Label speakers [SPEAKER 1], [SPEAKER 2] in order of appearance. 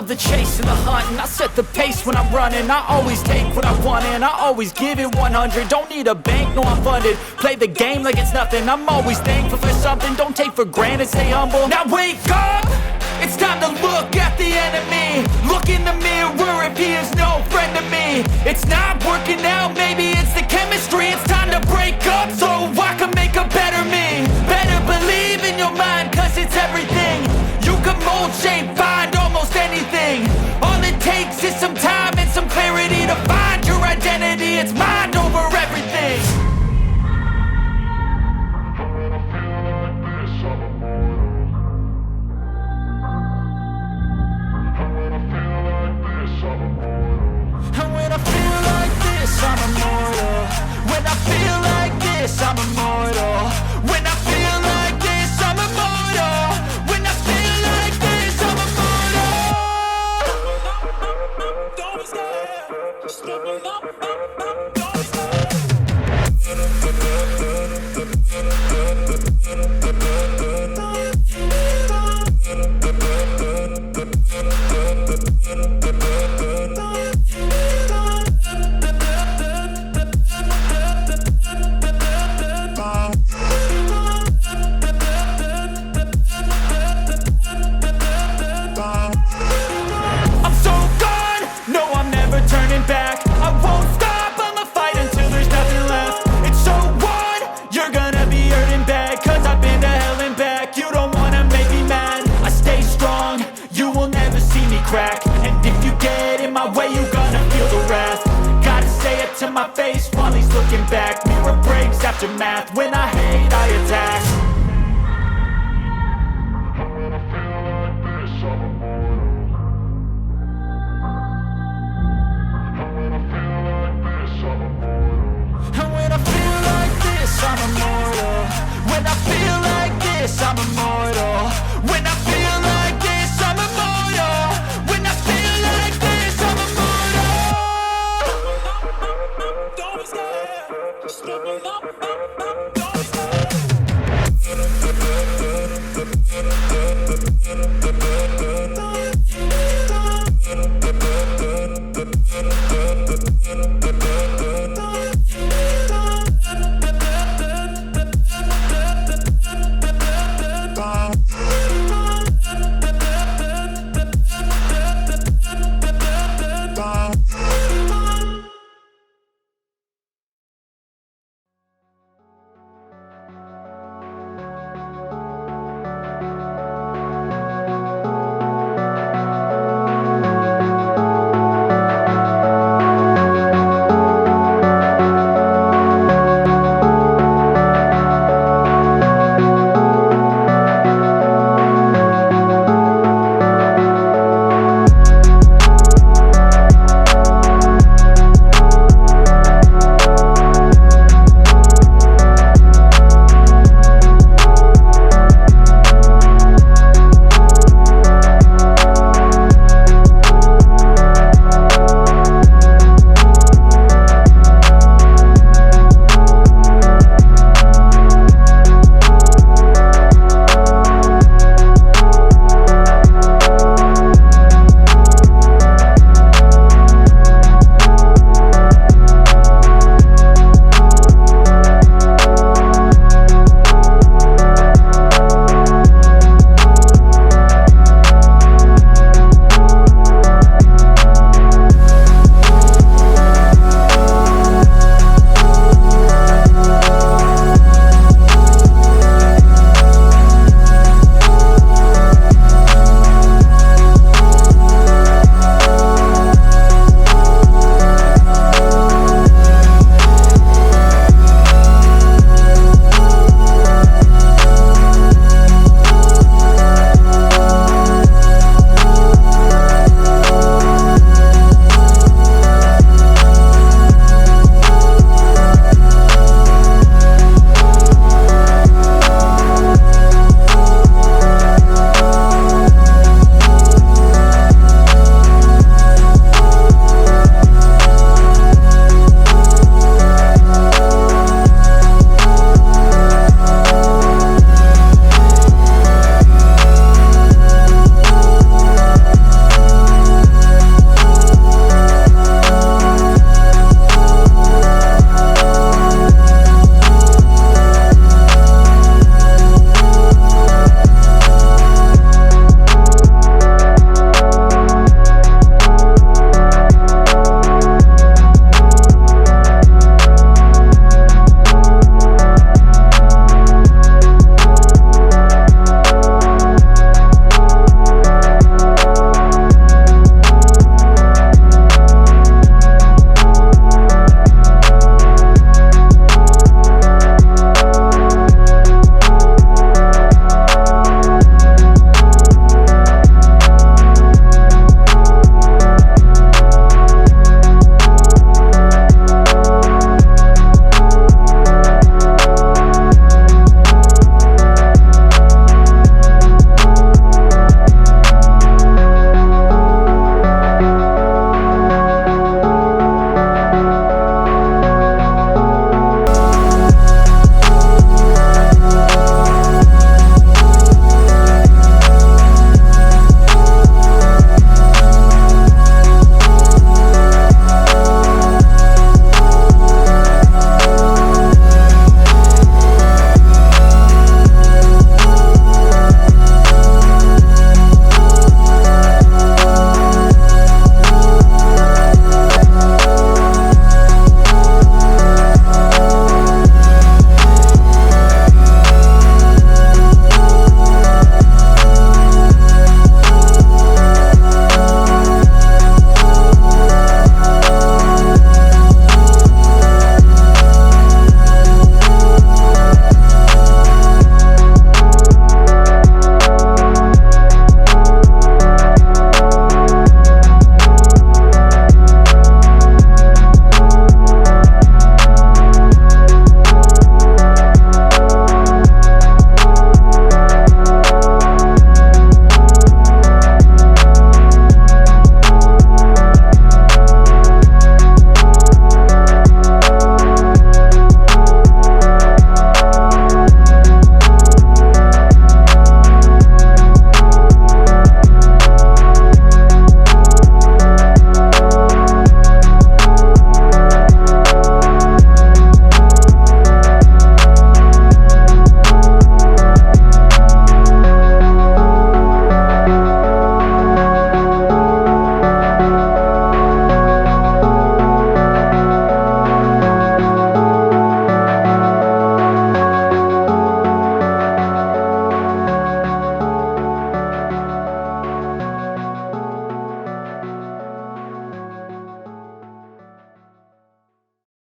[SPEAKER 1] love the chase and the hunt, and I set the pace when I'm running. I always take what I want and I always give it 100. Don't need a bank, no I'm funded. Play the game like it's nothing. I'm always thankful for something. Don't take for granted, stay humble. Now wake up! It's time to look at the enemy. Look in the mirror if he is no friend to me. It's not working out, maybe it's the chemistry. It's time to break up so I can make a better me. Better believe in your mind, cause it's everything. You can mold, shape, find almost anything. All it takes is some time and some clarity to find your identity. It's mind over everything. And when I feel like this, I'm immortal. When I feel like this, I'm immortal. When I feel like this, I'm immortal. When I feel like this, I'm immortal. Don't be scared. Just level up. Don't be scared. Crack. And if you get in my way, you gonna feel the wrath. Gotta say it to my face while he's looking back. Mirror breaks after math. When